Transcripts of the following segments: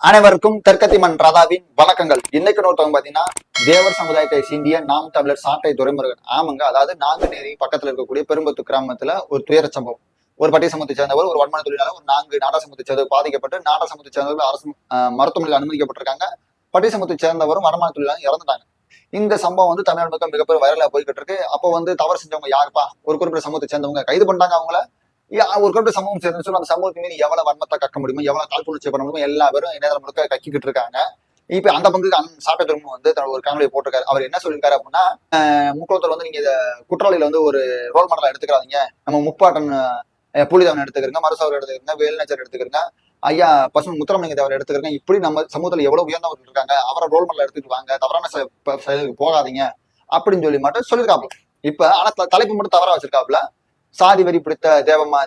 அனைவருக்கும் தெற்கத்திமன் ராதாவின் வணக்கங்கள். இன்னைக்கு ஒருத்தவங்க பாத்தீங்கன்னா தேவர் சமுதாயத்தை சீண்டிய நாம் தமிழர் சாட்டை துரைமுருகன். ஆமாங்க, அதாவது நாங்குநேரி பக்கத்துல இருக்கக்கூடிய பெரும்பத்து கிராமத்துல ஒரு துயர சம்பவம். ஒரு பட்டிய சமூகத்தை சேர்ந்தவர், ஒரு வன்மன தொழிலாளர், ஒரு 4 நாடா சமூகத்தை சேர்ந்தவர் பாதிக்கப்பட்டு நாடா சமூகத்தை சேர்ந்தவர்கள் அரசு மருத்துவமனையில் அனுமதிக்கப்பட்டிருக்காங்க. பட்டிய சமூகத்தை சேர்ந்தவரும் வருமான தொழிலாளர் இறந்துட்டாங்க. இந்த சம்பவம் வந்து தமிழ்நாடு மக்கள் மிகப்பெரிய வைரலா போய்கிட்டு இருக்கு. அப்போ வந்து தவறு செஞ்சவங்க யாருப்பா? ஒரு குறிப்பிட்ட சமூகத்தை சேர்ந்தவங்க கைது பண்ணாங்க. அவங்கள ஒரு குறிப்பிட்ட சமூகம் சேர்ந்து சொல்லி அந்த சமூகத்தின் மீது எவ்வளவு வன்மத்தை கக்க முடியுமோ, எவ்வளவு காழ்ப்புணர்ச்சி பண்ண முடியுமோ எல்லா பேரும் இணையதளம் முழுக்க கக்கிக்கிட்டு இருக்காங்க. இப்ப அந்த பங்குக்கு சாட்டை துரைமுருகன் வந்து ஒரு காணொலி போட்டிருக்காரு. அவர் என்ன சொல்லியிருக்காரு அப்படின்னா, முக்குளத்தூர் வந்து நீங்க குற்றவாளியில வந்து ஒரு ரோல் மாடலா எடுத்துக்கிறாதீங்க. நம்ம முப்பாட்டன் புலிதேவன் எடுத்துக்கிறங்க, மருசாவர் எடுத்துக்கிறங்க, வேலுநாச்சியார் எடுத்துக்கிறங்க, ஐயா பசுமன் முத்துராமலிங்க தேவர் எடுத்துக்கிறங்க. இப்படி நம்ம சமூகத்துல எவ்வளவு உயர்ந்தவர்கள் இருக்காங்க, அவரை ரோல் மாடலா எடுத்துட்டு வாங்க, தவறான செயலுக்கு போகாதீங்க அப்படின்னு சொல்லி மட்டும் சொல்லியிருக்காப்புல. இப்ப ஆனா தலைப்பு மட்டும் தவறா வச்சிருக்காப்புல. சாதி வரி பிடித்த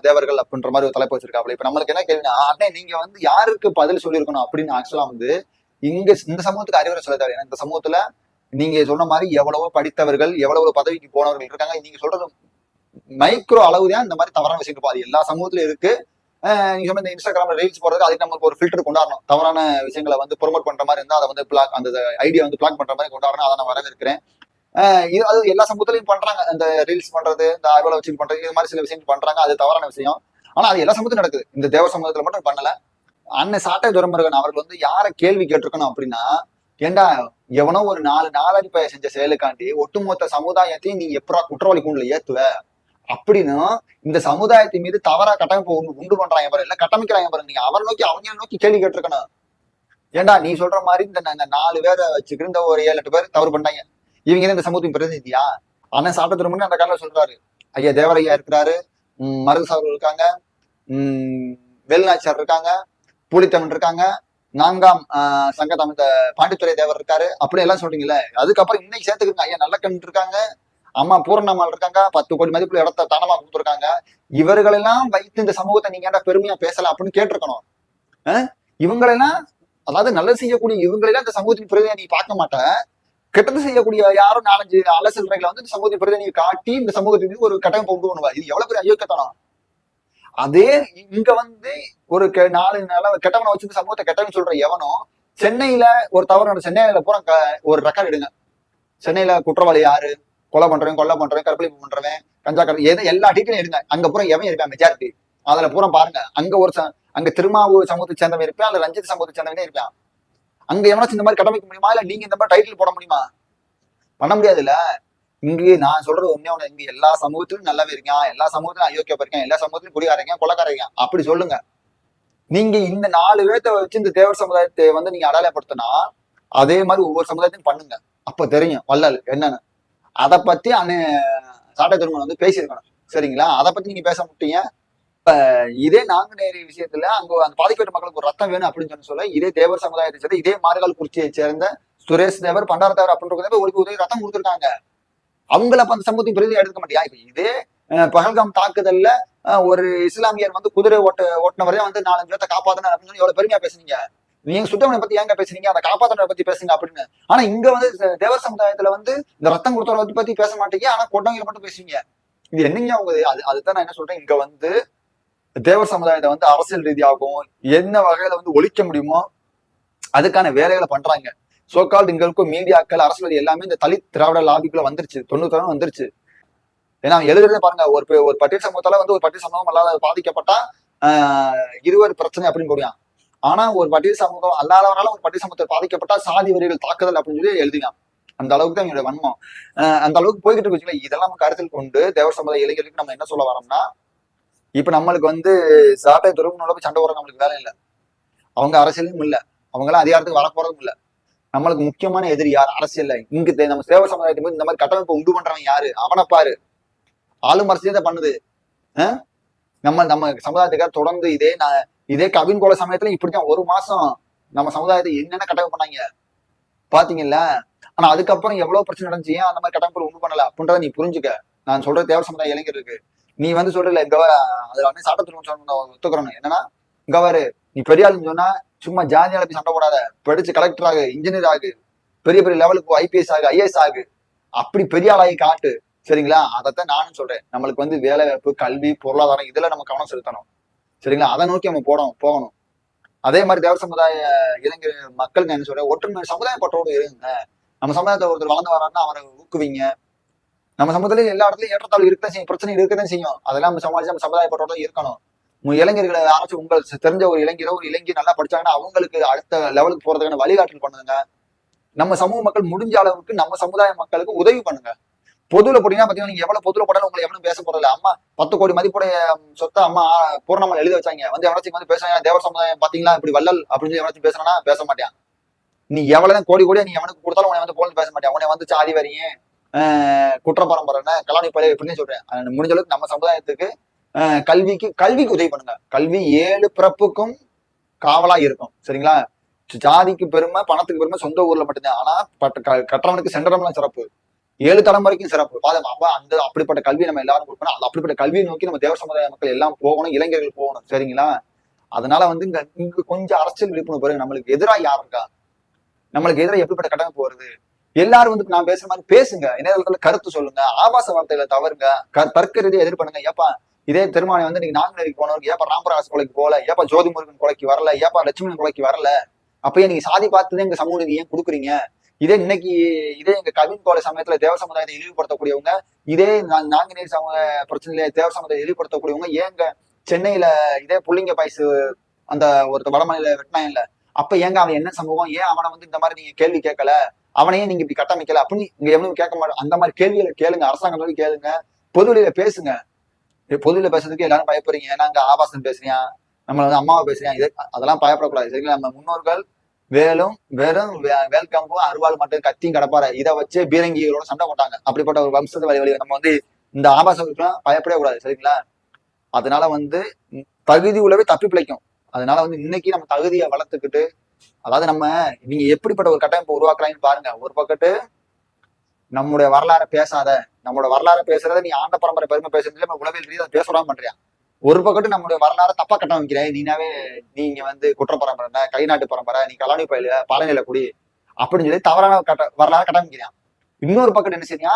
தேவர்கள் அப்படின்ற மாதிரி ஒரு தலைப்பு வச்சிருக்காப்புல. இப்ப நம்மளுக்கு என்ன கேள்வினா, அண்ணே நீங்க வந்து யாருக்கு பதில் சொல்லியிருக்கணும் அப்படின்னு ஆக்சுவலா வந்து இந்த சமூகத்துக்கு அறிவுரை சொல்ல தேவை. இந்த சமூகத்துல நீங்க சொன்ன மாதிரி எவ்வளவோ படித்தவர்கள், எவ்வளவு பதவிக்கு போனவர்கள் இருக்காங்க. நீங்க சொல்றது மைக்ரோ அளவுதான் இந்த மாதிரி தவறான விஷயங்கள் பாதி எல்லா சமூகத்திலும் இருக்கு. நீங்க சொன்ன இந்த இன்ஸ்டாகிராம்ல ரீல்ஸ் போடுறது அதுக்கு நமக்கு ஒரு ஃபில்டர் கொண்டாடணும். தவறான விஷயங்களை வந்து ப்ரொமோட் பண்ற மாதிரி இருந்தா அதை வந்து பிளாக், அந்த ஐடியா வந்து பிளாக் பண்ற மாதிரி கொண்டாடணும். அதை நான் வரவேற்கிறேன். அது எல்லா சமூகத்திலையும் பண்றாங்க. இந்த ரீல்ஸ் பண்றது, இந்த ஆர்வலை வச்சு பண்றது, இது மாதிரி சில விஷயங்கள் பண்றாங்க. அது தவறான விஷயம். ஆனா அது எல்லா சமூகத்திலும் நடக்குது. இந்த தேவ சமூகத்துல மட்டும் பண்ணல. அண்ணன் சாட்டை துரைமுருகன் அவர்கள் வந்து யார கேள்வி கேட்டிருக்கணும் அப்படின்னா, ஏண்டா எவனோ ஒரு 4 நாலடிப்பை செஞ்ச செயலுக்காண்டி ஒட்டுமொத்த சமுதாயத்தையும் நீ எப்படா குற்றவாளி கூண்டுல ஏத்துவ அப்படின்னு இந்த சமுதாயத்தின் மீது தவறா கட்டமைப்பு உண்டு பண்றாங்க பாரு, இல்ல கட்டமைக்கிறாங்க பாரு. நீங்க அவரை நோக்கி அவங்க நோக்கி கேள்வி கேட்டிருக்கணும். ஏண்டா நீ சொல்ற மாதிரி இந்த 4 பேரை வச்சுக்கிட்டு இந்த ஒரு 7-8 பேர் தவறு பண்ணாங்க. இவங்க இந்த சமூகத்தின் பிரதிநிதியா? அண்ணன் சாப்பிட்ட திரும்ப அந்த காலையில சொல்றாரு, ஐயா தேவரையா இருக்கிறாரு, மருதுசார்கள் இருக்காங்க, வேலுநாச்சியார் இருக்காங்க, புலித்தமிழ் இருக்காங்க, 4ஆம் சங்கத்தம் இந்த பாண்டித்துறை தேவர் இருக்காரு, அப்படி எல்லாம் சொல்றீங்கல்ல. அதுக்கப்புறம் இன்னைக்கு சேர்த்துக்கிங்க ஐயா நல்லக்கண் இருக்காங்க, அம்மா பூர்ணம்மாள் இருக்காங்க, 10 கோடி மதிப்புல இடத்த தானமா கொடுத்துருக்காங்க. இவர்களெல்லாம் வைத்து இந்த சமூகத்தை நீங்க ஏன்டா பெருமையா பேசலாம் அப்படின்னு கேட்டிருக்கணும். இவங்களெல்லாம், அதாவது நல்லது செய்யக்கூடிய இவங்களெல்லாம் இந்த சமூகத்தின் பிரதிநிதியை நீ பார்க்க மாட்டேன். கெட்டது செய்யக்கூடிய யாரும் 4-5 அலசல்களை வந்து இந்த சமூகத்தின் பிரதிநிதியை காட்டி இந்த சமூகத்துக்கு ஒரு கட்டமைப்பு உண்டு பண்ணுவா. இது எவ்வளவு பெரிய அயோக்கியத்தனம். அதே இங்க வந்து ஒரு 4 கெட்டவனை வச்சு இந்த சமூகத்தை கெட்டவன் சொல்ற எவனும் சென்னையில ஒரு தவறு, சென்னையில பூரா ஒரு ரெக்கார்டு எடுங்க. சென்னையில குற்றவாளி யாரு, கொலை பண்றவன், கொலை பண்றவன், கற்பழிப்பு பண்றவன், கஞ்சா எல்லா டீட்டெயிலும் எடுங்க. அங்க பூரா எவன் இருக்கான் மெஜாரிட்டி, அதுல பூரா பாருங்க. அங்க திருமாவூர் சமூகத்தை சேர்ந்தவன் இருப்பான், அல்ல ரஞ்சித் சமூகத்தை சேர்ந்தவனே இருப்பான். அங்க எவனாச்சும் இந்த மாதிரி கட்டமைக்க முடியுமா? இல்ல நீங்க இந்த மாதிரி டைட்டில் போட முடியுமா? பண்ண முடியாதுல்ல. இங்கே நான் சொல்றது ஒண்ணே, இங்க எல்லா சமூகத்திலும் நல்லவே இருக்கான், எல்லா சமூகத்திலும் அயோக்கியம் இருக்கான், எல்லா சமூகத்திலும் குடிகாரங்க கொலைக்காரங்க அப்படி சொல்லுங்க. நீங்க இந்த 4 பேர்த்த வச்சு இந்த தேவர் சமுதாயத்தை வந்து நீங்க அடையாளப்படுத்தினா அதே மாதிரி ஒவ்வொரு சமுதாயத்தையும் பண்ணுங்க. அப்ப தெரியும் வள்ளல் என்னன்னு. அதை பத்தி அண்ணன் சாட்டை துரைமுருகன் வந்து பேசியிருக்கணும். சரிங்களா? அதை பத்தி நீங்க பேச முட்டீங்க. இதே நாங்குநேரி விஷயத்துல அங்க அந்த பாதிக்கப்பட்ட மக்களுக்கு ஒரு ரத்தம் வேணும் அப்படின்னு சொல்ல, இதே தேவர் சமுதாயத்தை சேர்ந்த, இதே மாறுகால் குறிச்சியை சேர்ந்த சுரேஷ் தேவர், பண்டார தேவர் அப்படின்ற ஒரு உதவி ரத்தம் கொடுத்துருக்காங்க. அவங்கள அப்ப அந்த சமூகத்தின் பிரதிநிதி எடுக்க மாட்டியா? இப்ப இதே பகல்காம் தாக்குதல்ல ஒரு இஸ்லாமியர் வந்து குதிரை ஓட்டுனவரே வந்து 4-5 பேர்த்த காப்பாத்தினார் அப்படின்னு சொல்லி எவ்வளவு பெருமையா பேசுனீங்க. நீங்க சுட்டவனை பத்தி ஏங்க பேசுறீங்க, அதை காப்பாத்தினரை பத்தி பேசுங்க அப்படின்னு. ஆனா இங்க வந்து தேவர் சமுதாயத்துல வந்து இந்த ரத்தம் கொடுத்தவரை பத்தி பேச மாட்டீங்க, ஆனா கொண்டவங்களை மட்டும் பேசுவீங்க. இது என்னங்க அவங்க? அதுதான் நான் என்ன சொல்றேன், இங்க வந்து தேவர் சமுதாயத்தை வந்து அரசியல் ரீதியாகவும் என்ன வகையில வந்து ஒழிக்க முடியுமோ அதுக்கான வேலைகளை பண்றாங்க. சோகால்டு இங்க இருக்கும் மீடியாக்கள், அரசியல் எல்லாமே இந்த தலித் திராவிட லாபிக்குள்ள வந்துருச்சு. 90 வந்துருச்சு. ஏன்னா எழுதுறதே பாருங்க, ஒரு பட்டியல் சமூகத்தால வந்து ஒரு பட்டியல் சமூகம் அல்லாத பாதிக்கப்பட்டா இருவர் பிரச்சனை அப்படின்னு போடுவான். ஆனா ஒரு பட்டியல் சமூகம் அல்லாதவரால ஒரு பட்டியல் சமூகத்தை பாதிக்கப்பட்டா சாதி வரிகள் தாக்குதல் அப்படின்னு சொல்லி எழுதினான். அந்த அளவுக்கு தான் என்னோட வன்மம். அந்த அளவுக்கு போய்கிட்டு இருக்கு. இதெல்லாம் நம்ம கருத்தில் கொண்டு தேவர் சமுதாய இளைஞர்களுக்கு நம்ம என்ன சொல்ல வரோம்னா, இப்ப நம்மளுக்கு வந்து சாட்டை துரைமுருகனோட போய் சண்டை போட நம்மளுக்கு வேலை இல்லை. அவங்க அரசியலும் இல்லை, அவங்களாம் அதிகாரத்துக்கு வரப்போறதும் இல்லை. நம்மளுக்கு முக்கியமான எதிரி யார் அரசியல்ல? இங்க நம்ம சேவை சமுதாயத்தை இந்த மாதிரி கட்டமைப்பு உண்டு பண்றவன் யாரு? அவனை பாரு. ஆளும் அரசியல் தான் பண்ணுது. நம்ம சமுதாயத்துக்காக தொடர்ந்து இதே கவின் கொலை சமயத்துல இப்படித்தான் 1 மாசம் நம்ம சமுதாயத்தை என்னென்ன கட்டமைப்பு பண்ணாங்க பாத்தீங்கல்ல. ஆனா அதுக்கப்புறம் எவ்வளவு பிரச்சனை நடந்துச்சு, ஏன் அந்த மாதிரி கட்டமைப்பு உண்டு பண்ணல அப்படின்றத நீ புரிஞ்சுக்க. நான் சொல்ற தேவர் சமுதாய இளைஞருக்கு நீ வந்து சொல்றல இங்க அதுல வந்து சாட்டத்திற்கு ஒத்துக்கிறணும். என்னன்னா இங்க வாரு, நீ பெரிய ஆளுன்னு சொன்னா சும்மா ஜாதியால போய் சண்டை போடாத. படிச்சு கலெக்டர் ஆகு, இன்ஜினியர் ஆகு, பெரிய பெரிய லெவலுக்கு ஐபிஎஸ் ஆகு, ஐஏஎஸ் ஆகு, அப்படி பெரிய ஆளாகி காட்டு. சரிங்களா? அதைத்தான் நானும் சொல்றேன். நம்மளுக்கு வந்து வேலை வாய்ப்பு, கல்வி, பொருளாதாரம் இதுல நம்ம கவனம் செலுத்தணும். சரிங்களா? அதை நோக்கி நம்ம போகணும். அதே மாதிரி தேவர் சமுதாய இளைஞர் மக்களுக்கு என்ன சொல்றேன், ஒற்றுமை சமுதாய பற்றோடு இருங்க. நம்ம சமுதாயத்தை ஒருத்தர் வளர்ந்து வரான்னா அவரை ஊக்குவிங்க. நம்ம சமுதாயத்துல எல்லா இடத்துலயும் ஏற்றத்தாழ்வு இருக்கதான் செய்யும், பிரச்சனை இருக்கதான் செய்யும். அதெல்லாம் நம்ம சமாளிச்சு நம்ம சமுதாய பற்றோட இருக்கணும். இளைஞர்களை யாராச்சும் உங்களுக்கு தெரிஞ்ச ஒரு இளைஞரோ ஒரு இளைஞர் நல்லா படிச்சாங்கன்னா அவங்களுக்கு அடுத்த லெவலுக்கு போறதுக்கான வழிகாட்டல் பண்ணுங்க. நம்ம சமூக மக்கள் முடிஞ்ச அளவுக்கு நம்ம சமுதாய மக்களுக்கு உதவி பண்ணுங்க. பொதுல போட்டீங்கன்னா பாத்தீங்கன்னா நீங்க எவ்வளவு பொதுல போட்டாலும் உங்களை எவனும் பேச போறதில்ல. அம்மா 10 கோடி மதிப்புடைய சொத்தை அம்மா பூர்ணமால் எழுதி வச்சாங்க, வந்து எவனாச்சும் வந்து பேசுறாங்க தேவர் சமுதாயம் பாத்தீங்களா இப்படி வள்ளல் அப்படின்னு சொல்லி எவனாச்சும் பேசுறானா பேச மாட்டான். நீ எவ்வளவுதான் கோடி கோடியா நீ எவனுக்கு கொடுத்தாலும் உன்னை வந்து போல பேச மாட்டான். உன்னை வந்து சாதி வரியும் குற்ற பரம்பரை கலாணி பழைய எப்படின்னு சொல்றேன். முடிஞ்ச அளவுக்கு நம்ம சமுதாயத்துக்கு கல்விக்கு உதவி பண்ணுங்க. கல்வி 7 பிறப்புக்கும் காவலா இருக்கும். சரிங்களா? ஜாதிக்கு பெருமை, பணத்துக்கு பெருமை சொந்த ஊர்ல மட்டும்தான். ஆனா கற்றவனுக்கு சென்றடம்லாம் சிறப்பு, 7 தலைமுறைக்கும் சிறப்பு. அந்த அப்படிப்பட்ட கல்வி நம்ம எல்லாரும் கொடுக்கணும். அப்படிப்பட்ட கல்வியை நோக்கி நம்ம தேவர் சமுதாய மக்கள் எல்லாம் போகணும், இளைஞர்கள் போகணும். சரிங்களா? அதனால வந்து இங்க கொஞ்சம் அரசியல் விழிப்புணர்வு பாருங்க. நம்மளுக்கு எதிராக யார் இருக்கா, நம்மளுக்கு எதிராக எப்படிப்பட்ட கட்டமைப்பு வருது, எல்லாரும் வந்து நான் பேசுற மாதிரி பேசுங்க, இணையதளத்துல கருத்து சொல்லுங்க, ஆபாச வார்த்தைகளை தவறுங்க, தர்க்க ரீதியை எதிர் பண்ணுங்க. ஏப்பா இதே திருமணி வந்து நீங்க நாங்குநேரிக்கு போனவருக்கு ஏப்பா ராமராஜ் கொலைக்கு போகல, ஏப்பா ஜோதி முருகன் கொலைக்கு வரல, ஏப்பா லட்சுமணன் கொலைக்கு வரல, அப்பயே நீங்க சாதி பார்த்துதான் எங்க சமூக நீதி ஏன் கொடுக்குறீங்க? இதே எங்க கவின் கோலை சமயத்துல தேவ சமுதாயத்தை இழிவுபடுத்தக்கூடியவங்க, இதே நாங்குநேரி சமூக பிரச்சனையில தேவ சமுதாயத்தை இழிவுபடுத்தக்கூடியவங்க ஏங்க சென்னையில இதே புள்ளிங்க பாய்ஸ் அந்த ஒருத்த வடமாநில வெட்டினான் இல்ல, அப்ப ஏங்க அவன் என்ன சமூகம், ஏன் அவனை வந்து இந்த மாதிரி நீங்க கேள்வி கேட்கல, அவனையே நீங்க இப்படி கட்டமைக்கல அப்படின்னு இங்க எவனும் கேட்க மாட்டோம். அந்த மாதிரி கேள்விகளை கேளுங்க, அரசாங்கத்தோட கேளுங்க, பொதுவெளியில பேசுங்க. பொதுவெளியில பேசுறதுக்கு எல்லாரும் பயப்படுறீங்க, ஏன்னா அங்க ஆபாசம் பேசுறியா, நம்மள வந்து அம்மாவை பேசுறியா, அதெல்லாம் பயப்படக்கூடாது. சரிங்களா? நம்ம முன்னோர்கள் வெறும் வேல்கம்பும் அருவாள் மட்டும் கத்தியும் கிடப்பாரு, இதை வச்சு பீரங்கிகளோட சண்டை போட்டாங்க. அப்படிப்பட்ட ஒரு வம்சத்து வழி நம்ம வந்து இந்த ஆபாசத்துக்குலாம் பயப்படவே கூடாது. சரிங்களா? அதனால வந்து தகுதி உள்ளவே தப்பி பிழைக்கும். அதனால வந்து இன்னைக்கு நம்ம தகுதியை வளர்த்துக்கிட்டு, அதாவது நம்ம நீங்க எப்படிப்பட்ட ஒரு கட்டமைப்பு உருவாக்குறாங்கன்னு பாருங்க. ஒரு பக்கத்து நம்முடைய வரலாறை பேசாத, நம்மளோட வரலாறை பேசுறத நீ ஆண்ட பரம்பரை பெருமை பேசுறதுல நம்ம உளவியல் ரீதியாக பேசுறாம பண்றியா. ஒரு பக்கத்து நம்முடைய வரலாறை தப்பா கட்டமைக்கிறேன், நீங்க வந்து குற்ற பரம்பரை, கை நாட்டு பரம்பரை, நீ கலாணி பயில பாலநில குடி அப்படின்னு சொல்லி தவறான வரலாறு கட்டமைக்கிறான். இன்னொரு பக்கத்து என்ன செய்யா,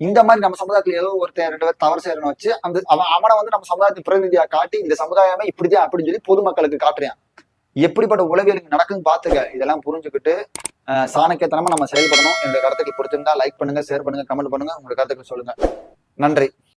இந்த மாதிரி நம்ம சமுதாயத்துல ஏதோ ஒருத்தர் 2 பேர் தவறு செய்யறன்னு வச்சு அந்த அவனை வந்து நம்ம சமுதாயத்தின் பிரதிநிதியா காட்டி இந்த சமுதாயமே இப்படிதான் அப்படின்னு சொல்லி பொதுமக்களுக்கு காட்டுறான். எப்படிப்பட்ட உளவியல் நடக்குன்னு பாத்துக்க. இதெல்லாம் புரிஞ்சுக்கிட்டு சாணக்கியத்தனமா நம்ம செயல்படணும். என்னோட கருத்துக்கள் பிடிச்சிருந்தா லைக் பண்ணுங்க, ஷேர் பண்ணுங்க, கமெண்ட் பண்ணுங்க, உங்களோட கருத்துக்கள் சொல்லுங்க. நன்றி.